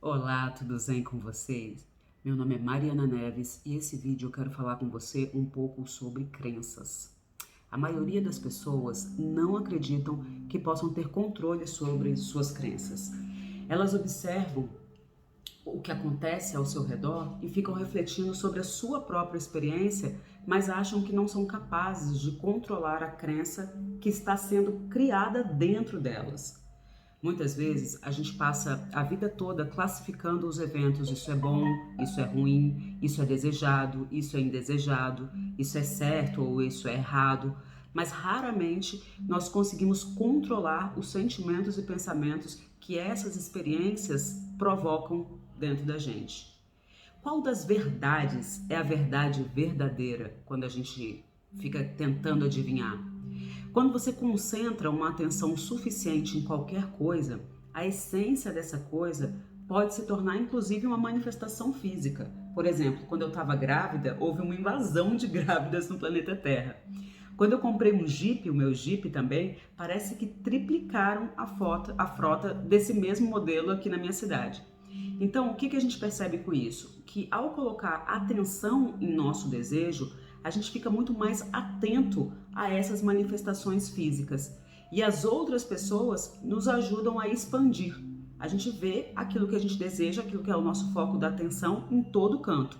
Olá, tudo bem com vocês? Meu nome é Mariana Neves e esse vídeo eu quero falar com você um pouco sobre crenças. A maioria das pessoas não acreditam que possam ter controle sobre suas crenças. Elas observam o que acontece ao seu redor e ficam refletindo sobre a sua própria experiência, mas acham que não são capazes de controlar a crença que está sendo criada dentro delas. Muitas vezes a gente passa a vida toda classificando os eventos, isso é bom, isso é ruim, isso é desejado, isso é indesejado, isso é certo ou isso é errado, mas raramente nós conseguimos controlar os sentimentos e pensamentos que essas experiências provocam dentro da gente. Qual das verdades é a verdade verdadeira quando a gente fica tentando adivinhar? Quando você concentra uma atenção suficiente em qualquer coisa, a essência dessa coisa pode se tornar inclusive uma manifestação física. Por exemplo, quando eu estava grávida, houve uma invasão de grávidas no planeta Terra. Quando eu comprei um Jeep, o meu Jeep também, parece que triplicaram a frota desse mesmo modelo aqui na minha cidade. Então, o que a gente percebe com isso? Que ao colocar atenção em nosso desejo, a gente fica muito mais atento a essas manifestações físicas. E as outras pessoas nos ajudam a expandir. A gente vê aquilo que a gente deseja, aquilo que é o nosso foco da atenção em todo canto.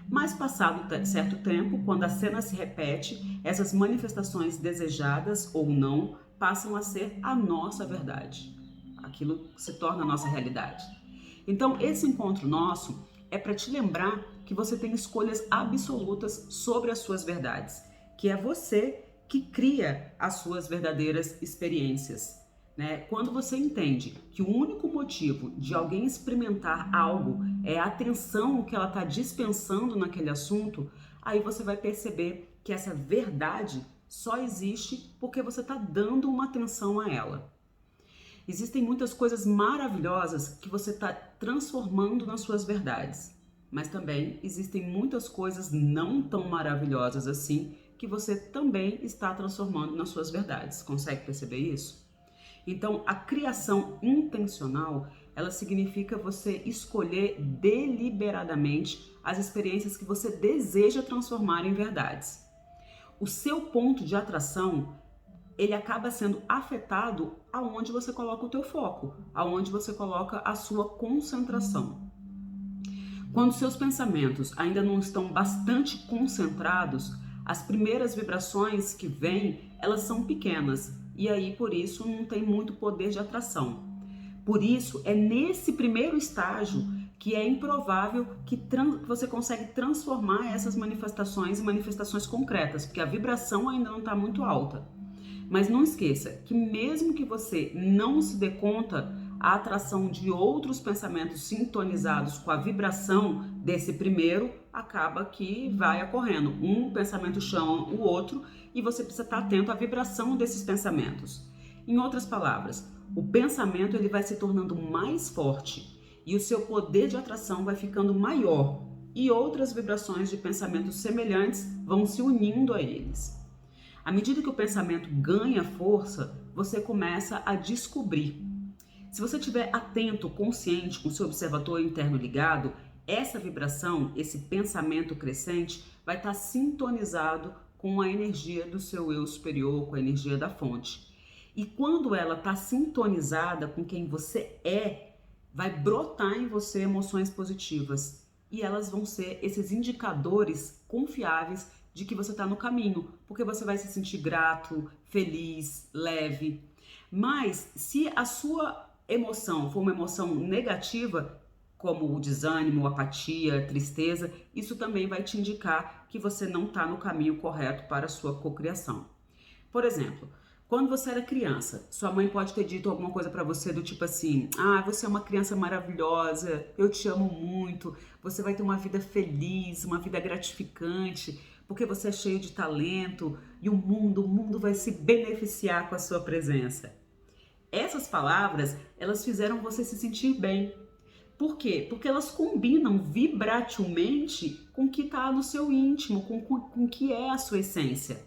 Mas passado certo tempo, quando a cena se repete, essas manifestações desejadas ou não passam a ser a nossa verdade. Aquilo se torna a nossa realidade. Então, esse encontro nosso é para te lembrar que você tem escolhas absolutas sobre as suas verdades, que é você que cria as suas verdadeiras experiências. Né? Quando você entende que o único motivo de alguém experimentar algo é a atenção que ela está dispensando naquele assunto, aí você vai perceber que essa verdade só existe porque você está dando uma atenção a ela. Existem muitas coisas maravilhosas que você está transformando nas suas verdades, mas também existem muitas coisas não tão maravilhosas assim que você também está transformando nas suas verdades. Consegue perceber isso? Então, a criação intencional, ela significa você escolher deliberadamente as experiências que você deseja transformar em verdades. O seu ponto de atração, ele acaba sendo afetado aonde você coloca o teu foco, aonde você coloca a sua concentração. Quando seus pensamentos ainda não estão bastante concentrados, as primeiras vibrações que vêm, elas são pequenas e aí por isso não tem muito poder de atração. Por isso é nesse primeiro estágio que é improvável que você consegue transformar essas manifestações em manifestações concretas, porque a vibração ainda não está muito alta. Mas não esqueça que mesmo que você não se dê conta, a atração de outros pensamentos sintonizados com a vibração desse primeiro acaba que vai ocorrendo. Um pensamento chama o outro e você precisa estar atento à vibração desses pensamentos. Em outras palavras, o pensamento ele vai se tornando mais forte e o seu poder de atração vai ficando maior e outras vibrações de pensamentos semelhantes vão se unindo a eles. À medida que o pensamento ganha força, você começa a descobrir. Se você estiver atento, consciente, com o seu observador interno ligado, essa vibração, esse pensamento crescente, vai estar sintonizado com a energia do seu eu superior, com a energia da fonte. E quando ela está sintonizada com quem você é, vai brotar em você emoções positivas. E elas vão ser esses indicadores confiáveis de que você está no caminho, porque você vai se sentir grato, feliz, leve. Mas se a sua emoção for uma emoção negativa, como o desânimo, a apatia, tristeza, isso também vai te indicar que você não está no caminho correto para a sua cocriação. Por exemplo, quando você era criança, sua mãe pode ter dito alguma coisa para você do tipo assim: ah, você é uma criança maravilhosa, eu te amo muito, você vai ter uma vida feliz, uma vida gratificante, porque você é cheio de talento e o mundo vai se beneficiar com a sua presença. Essas palavras, elas fizeram você se sentir bem. Por quê? Porque elas combinam vibratilmente com o que está no seu íntimo, com o que é a sua essência.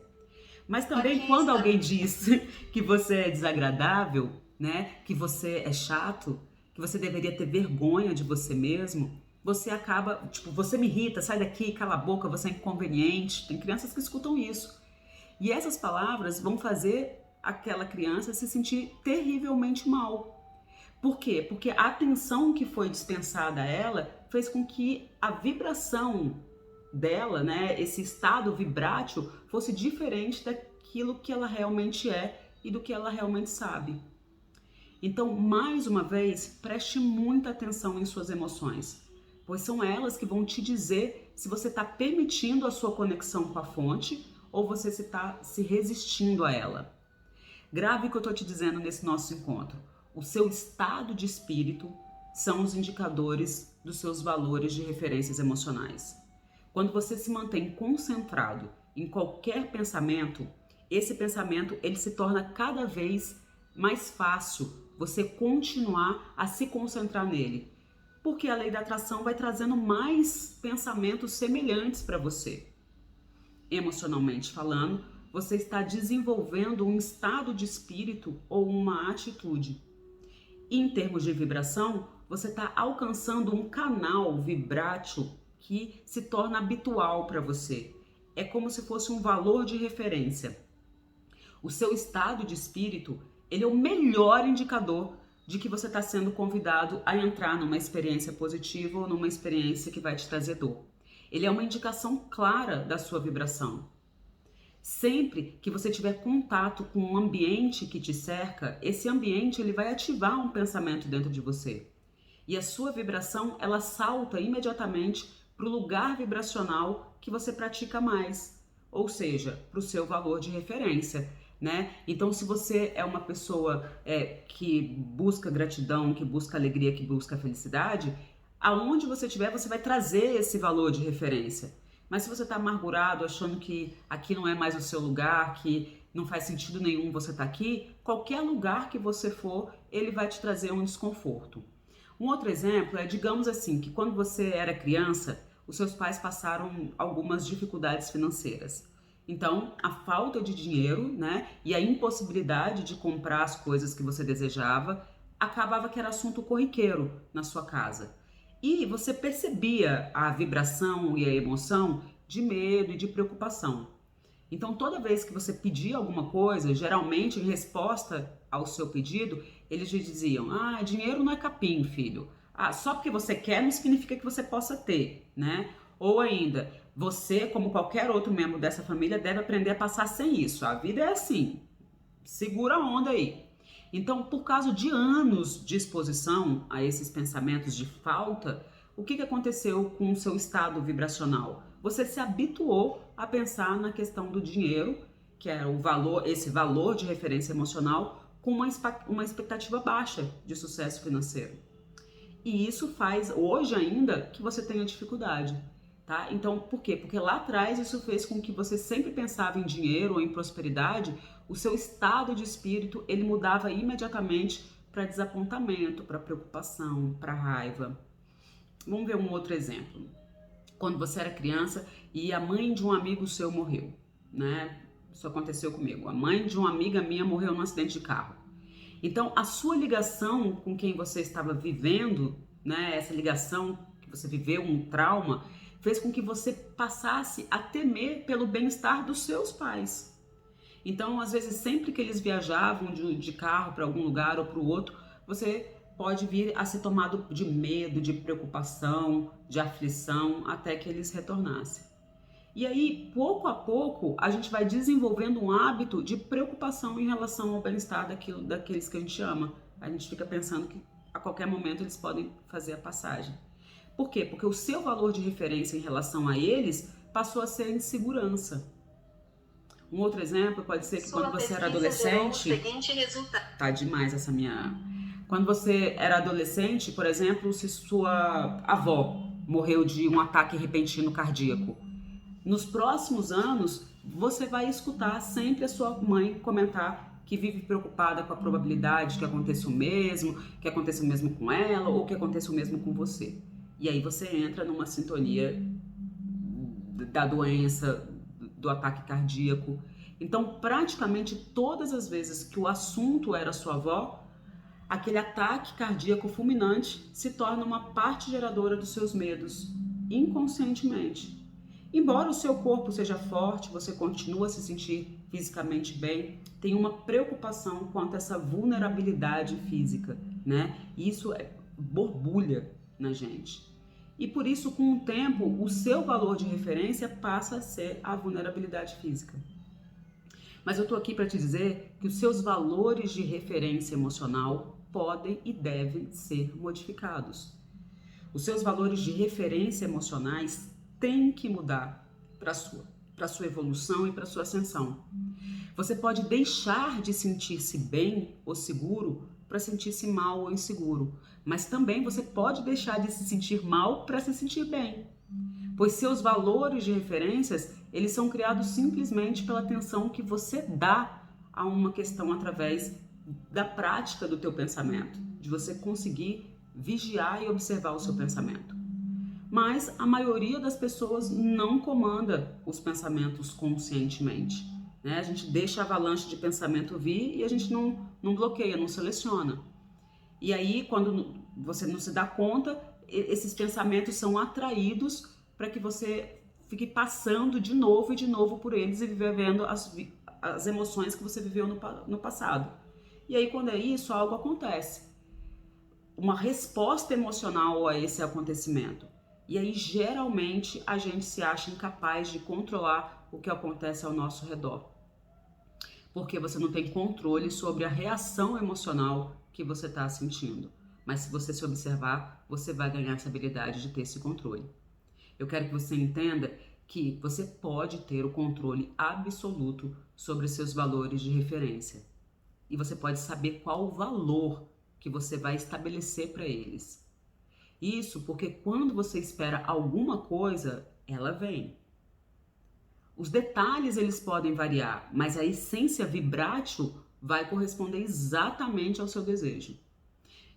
Mas também quando alguém diz que você é desagradável, né, que você é chato, que você deveria ter vergonha de você mesmo, você acaba, tipo, você me irrita, sai daqui, cala a boca, você é inconveniente. Tem crianças que escutam isso. E essas palavras vão fazer aquela criança se sentir terrivelmente mal. Por quê? Porque a atenção que foi dispensada a ela fez com que a vibração dela, né, esse estado vibrátil, fosse diferente daquilo que ela realmente é e do que ela realmente sabe. Então, mais uma vez, preste muita atenção em suas emoções, pois são elas que vão te dizer se você está permitindo a sua conexão com a fonte ou você está se resistindo a ela. Grave o que eu estou te dizendo nesse nosso encontro. O seu estado de espírito são os indicadores dos seus valores de referências emocionais. Quando você se mantém concentrado em qualquer pensamento, esse pensamento ele se torna cada vez mais fácil você continuar a se concentrar nele, porque a lei da atração vai trazendo mais pensamentos semelhantes para você. Emocionalmente falando, você está desenvolvendo um estado de espírito ou uma atitude. Em termos de vibração, você está alcançando um canal vibrátil que se torna habitual para você. É como se fosse um valor de referência. O seu estado de espírito, ele é o melhor indicador de que você está sendo convidado a entrar numa experiência positiva ou numa experiência que vai te trazer dor. Ele é uma indicação clara da sua vibração. Sempre que você tiver contato com um ambiente que te cerca, esse ambiente ele vai ativar um pensamento dentro de você. E a sua vibração, ela salta imediatamente para o lugar vibracional que você pratica mais, ou seja, para o seu valor de referência, né? Então, se você é uma pessoa que busca gratidão, que busca alegria, que busca felicidade, aonde você estiver, você vai trazer esse valor de referência. Mas se você está amargurado, achando que aqui não é mais o seu lugar, que não faz sentido nenhum você estar aqui, qualquer lugar que você for, ele vai te trazer um desconforto. Um outro exemplo é, digamos assim, que quando você era criança, os seus pais passaram algumas dificuldades financeiras. Então, a falta de dinheiro, né, e a impossibilidade de comprar as coisas que você desejava, acabava que era assunto corriqueiro na sua casa. E você percebia a vibração e a emoção de medo e de preocupação. Então, toda vez que você pedia alguma coisa, geralmente em resposta ao seu pedido, eles te diziam: ah, dinheiro não é capim, filho. Ah, só porque você quer não significa que você possa ter, né? Ou ainda, você, como qualquer outro membro dessa família, deve aprender a passar sem isso. A vida é assim. Segura a onda aí. Então, por causa de anos de exposição a esses pensamentos de falta, o que aconteceu com o seu estado vibracional? Você se habituou a pensar na questão do dinheiro, que é o valor, esse valor de referência emocional, com uma expectativa baixa de sucesso financeiro. E isso faz, hoje ainda, que você tenha dificuldade, tá? Então, por quê? Porque lá atrás isso fez com que você sempre pensava em dinheiro ou em prosperidade, o seu estado de espírito, ele mudava imediatamente para desapontamento, para preocupação, para raiva. Vamos ver um outro exemplo. Quando você era criança e a mãe de um amigo seu morreu, né? Isso aconteceu comigo. A mãe de uma amiga minha morreu num acidente de carro. Então, a sua ligação com quem você estava vivendo, né? Essa ligação que você viveu, um trauma, fez com que você passasse a temer pelo bem-estar dos seus pais. Então, às vezes, sempre que eles viajavam de carro para algum lugar ou para o outro, você pode vir a ser tomado de medo, de preocupação, de aflição, até que eles retornassem. E aí, pouco a pouco, a gente vai desenvolvendo um hábito de preocupação em relação ao bem-estar daqueles que a gente ama. A gente fica pensando que a qualquer momento eles podem fazer a passagem. Por quê? Porque o seu valor de referência em relação a eles passou a ser insegurança. Um outro exemplo pode ser que quando você era adolescente... Tá demais essa minha... Quando você era adolescente, por exemplo, se sua avó morreu de um ataque repentino cardíaco, nos próximos anos, você vai escutar sempre a sua mãe comentar que vive preocupada com a probabilidade que aconteça o mesmo com ela ou que aconteça o mesmo com você. E aí você entra numa sintonia da doença, do ataque cardíaco. Então, praticamente todas as vezes que o assunto era sua avó, aquele ataque cardíaco fulminante se torna uma parte geradora dos seus medos, inconscientemente. Embora o seu corpo seja forte, você continua a se sentir fisicamente bem, tem uma preocupação quanto a essa vulnerabilidade física, né? E isso borbulha na gente. E por isso, com o tempo, o seu valor de referência passa a ser a vulnerabilidade física. Mas eu tô aqui para te dizer que os seus valores de referência emocional podem e devem ser modificados. Os seus valores de referência emocionais têm que mudar para sua evolução e para sua ascensão. Você pode deixar de sentir-se bem ou seguro para sentir-se mal ou inseguro, mas também você pode deixar de se sentir mal para se sentir bem. Pois seus valores de referências, eles são criados simplesmente pela atenção que você dá a uma questão através da prática do teu pensamento, de você conseguir vigiar e observar o seu pensamento. Mas a maioria das pessoas não comanda os pensamentos conscientemente, né? A gente deixa a avalanche de pensamento vir e a gente não bloqueia, não seleciona. E aí, quando você não se dá conta, esses pensamentos são atraídos para que você fique passando de novo e de novo por eles e vivendo as emoções que você viveu no passado. E aí, quando é isso, algo acontece. Uma resposta emocional a esse acontecimento. E aí, geralmente, a gente se acha incapaz de controlar o que acontece ao nosso redor. Porque você não tem controle sobre a reação emocional que você está sentindo. Mas se você se observar, você vai ganhar essa habilidade de ter esse controle. Eu quero que você entenda que você pode ter o controle absoluto sobre seus valores de referência. E você pode saber qual o valor que você vai estabelecer para eles. Isso porque quando você espera alguma coisa, ela vem. Os detalhes eles podem variar, mas a essência vibrátil vai corresponder exatamente ao seu desejo.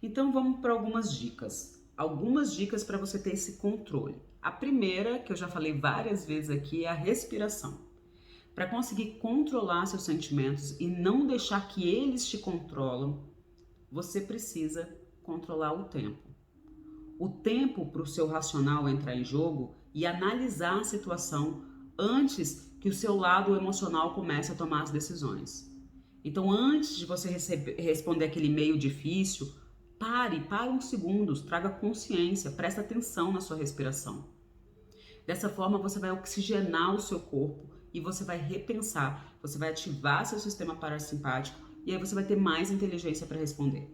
Então vamos para algumas dicas. Algumas dicas para você ter esse controle. A primeira, que eu já falei várias vezes aqui, é a respiração. Para conseguir controlar seus sentimentos e não deixar que eles te controlam, você precisa controlar o tempo. O tempo para o seu racional entrar em jogo e analisar a situação antes que o seu lado emocional comece a tomar as decisões. Então, antes de você responder aquele e-mail difícil, para uns segundos, traga consciência, presta atenção na sua respiração. Dessa forma, você vai oxigenar o seu corpo e você vai repensar, você vai ativar seu sistema parasimpático e aí você vai ter mais inteligência para responder.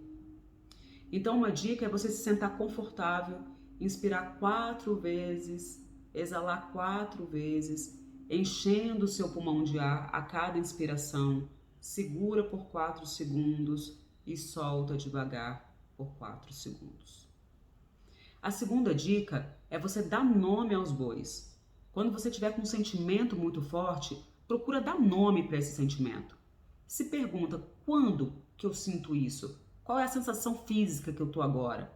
Então, uma dica é você se sentar confortável, inspirar 4 vezes, exalar 4 vezes, enchendo o seu pulmão de ar a cada inspiração, segura por 4 segundos e solta devagar por 4 segundos. A segunda dica é você dar nome aos bois. Quando você tiver com um sentimento muito forte, procura dar nome para esse sentimento. Se pergunta, quando que eu sinto isso? Qual é a sensação física que eu estou agora?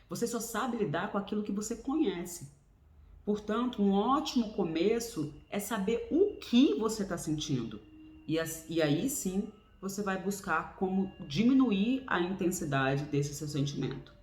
Você só sabe lidar com aquilo que você conhece. Portanto, um ótimo começo é saber o que você está sentindo. E aí sim, você vai buscar como diminuir a intensidade desse seu sentimento.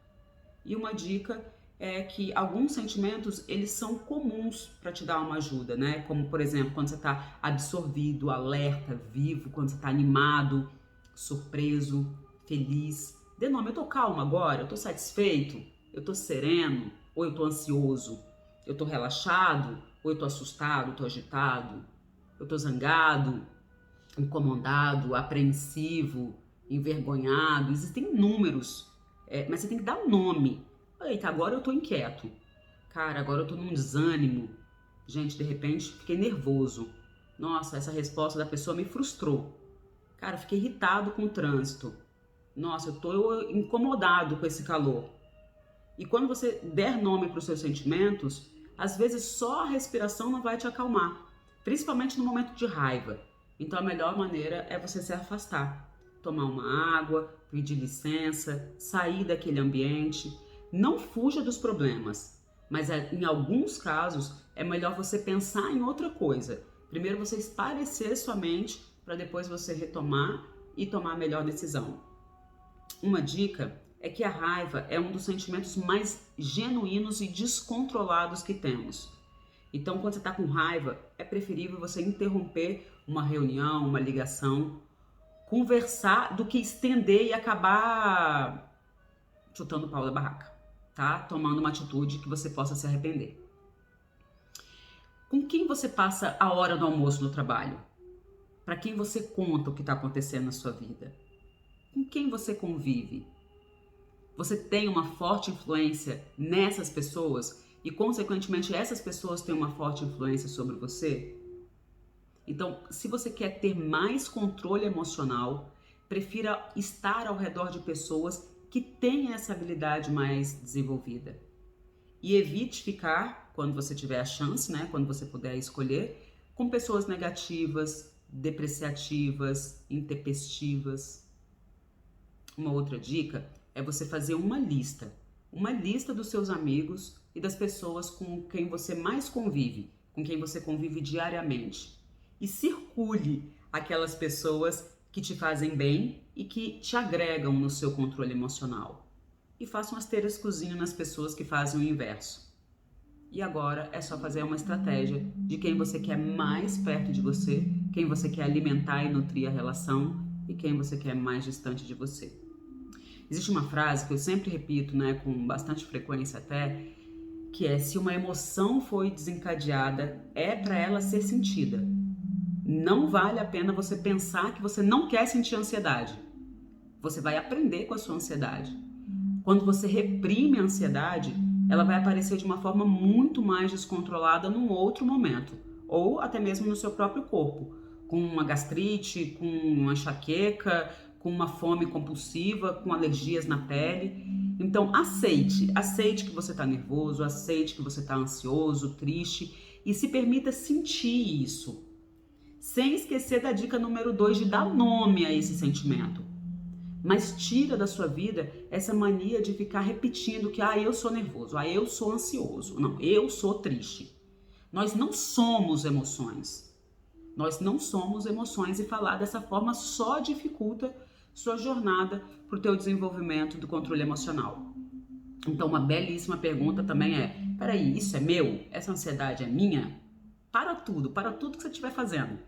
E uma dica é que alguns sentimentos, eles são comuns para te dar uma ajuda, né? Como, por exemplo, quando você está absorvido, alerta, vivo, quando você está animado, surpreso, feliz. Dê nome, eu tô calmo agora, eu tô satisfeito, eu tô sereno, ou eu tô ansioso, eu tô relaxado, ou eu tô assustado, eu tô agitado, eu tô zangado, incomodado, apreensivo, envergonhado. Existem números, mas você tem que dar um nome. Eita, agora eu tô inquieto. Cara, agora eu tô num desânimo. Gente, de repente fiquei nervoso. Nossa, essa resposta da pessoa me frustrou. Cara, fiquei irritado com o trânsito. Nossa, eu tô incomodado com esse calor. E quando você der nome para os seus sentimentos, às vezes só a respiração não vai te acalmar, principalmente no momento de raiva. Então a melhor maneira é você se afastar, tomar uma água, pedir licença, sair daquele ambiente. Não fuja dos problemas, mas em alguns casos é melhor você pensar em outra coisa. Primeiro você espairecer sua mente para depois você retomar e tomar a melhor decisão. Uma dica é que a raiva é um dos sentimentos mais genuínos e descontrolados que temos. Então, quando você está com raiva, é preferível você interromper uma reunião, uma ligação, conversar, do que estender e acabar chutando o pau da barraca, tá? Tomando uma atitude que você possa se arrepender. Com quem você passa a hora do almoço no trabalho? Para quem você conta o que está acontecendo na sua vida? Com quem você convive? Você tem uma forte influência nessas pessoas e, consequentemente, essas pessoas têm uma forte influência sobre você? Então, se você quer ter mais controle emocional, prefira estar ao redor de pessoas que têm essa habilidade mais desenvolvida. E evite ficar, quando você tiver a chance, né, quando você puder escolher, com pessoas negativas, depreciativas, intempestivas. Uma outra dica é você fazer uma lista dos seus amigos e das pessoas com quem você mais convive, com quem você convive diariamente. E circule aquelas pessoas que te fazem bem e que te agregam no seu controle emocional. E faça um asteriscozinho nas pessoas que fazem o inverso. E agora é só fazer uma estratégia de quem você quer mais perto de você, quem você quer alimentar e nutrir a relação e quem você quer mais distante de você. Existe uma frase que eu sempre repito, né, com bastante frequência até, que é: se uma emoção foi desencadeada, é para ela ser sentida. Não vale a pena você pensar que você não quer sentir ansiedade. Você vai aprender com a sua ansiedade. Quando você reprime a ansiedade, ela vai aparecer de uma forma muito mais descontrolada num outro momento, ou até mesmo no seu próprio corpo, com uma gastrite, com uma enxaqueca, com uma fome compulsiva, com alergias na pele. Então, aceite que você está nervoso, aceite que você está ansioso, triste e se permita sentir isso. Sem esquecer da dica número 2 de dar nome a esse sentimento. Mas tira da sua vida essa mania de ficar repetindo que eu sou nervoso, eu sou ansioso. Não, eu sou triste. Nós não somos emoções. Nós não somos emoções e falar dessa forma só dificulta sua jornada para o teu desenvolvimento do controle emocional. Então, uma belíssima pergunta também é: peraí, isso é meu? Essa ansiedade é minha? Para tudo que você estiver fazendo.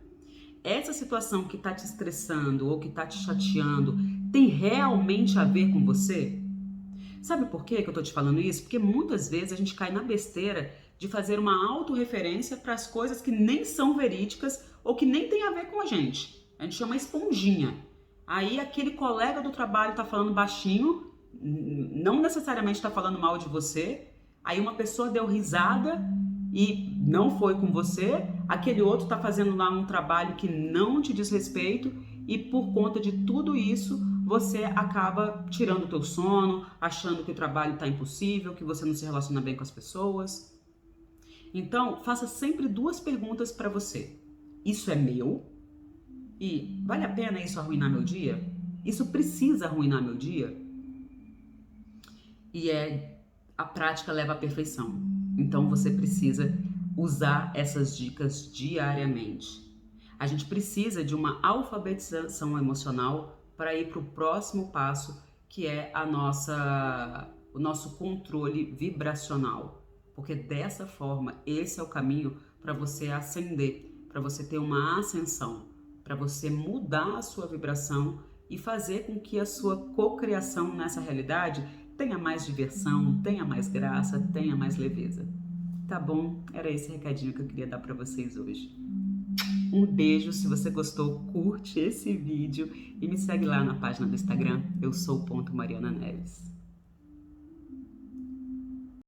Essa situação que está te estressando ou que está te chateando tem realmente a ver com você? Sabe por que eu estou te falando isso? Porque muitas vezes a gente cai na besteira de fazer uma autorreferência para as coisas que nem são verídicas ou que nem tem a ver com a gente. A gente chama esponjinha. Aí aquele colega do trabalho está falando baixinho, não necessariamente está falando mal de você, aí uma pessoa deu risada e não foi com você, aquele outro está fazendo lá um trabalho que não te diz respeito e por conta de tudo isso você acaba tirando o teu sono, achando que o trabalho está impossível, que você não se relaciona bem com as pessoas. Então, faça sempre 2 perguntas para você. Isso é meu? E vale a pena isso arruinar meu dia? Isso precisa arruinar meu dia? E a prática leva à perfeição. Então você precisa usar essas dicas diariamente. A gente precisa de uma alfabetização emocional para ir para o próximo passo, que é o nosso controle vibracional. Porque dessa forma, esse é o caminho para você ascender, para você ter uma ascensão, para você mudar a sua vibração e fazer com que a sua cocriação nessa realidade tenha mais diversão, tenha mais graça, tenha mais leveza. Tá bom? Era esse recadinho que eu queria dar para vocês hoje. Um beijo, se você gostou, curte esse vídeo e me segue lá na página do Instagram, eu sou Mariana Neves.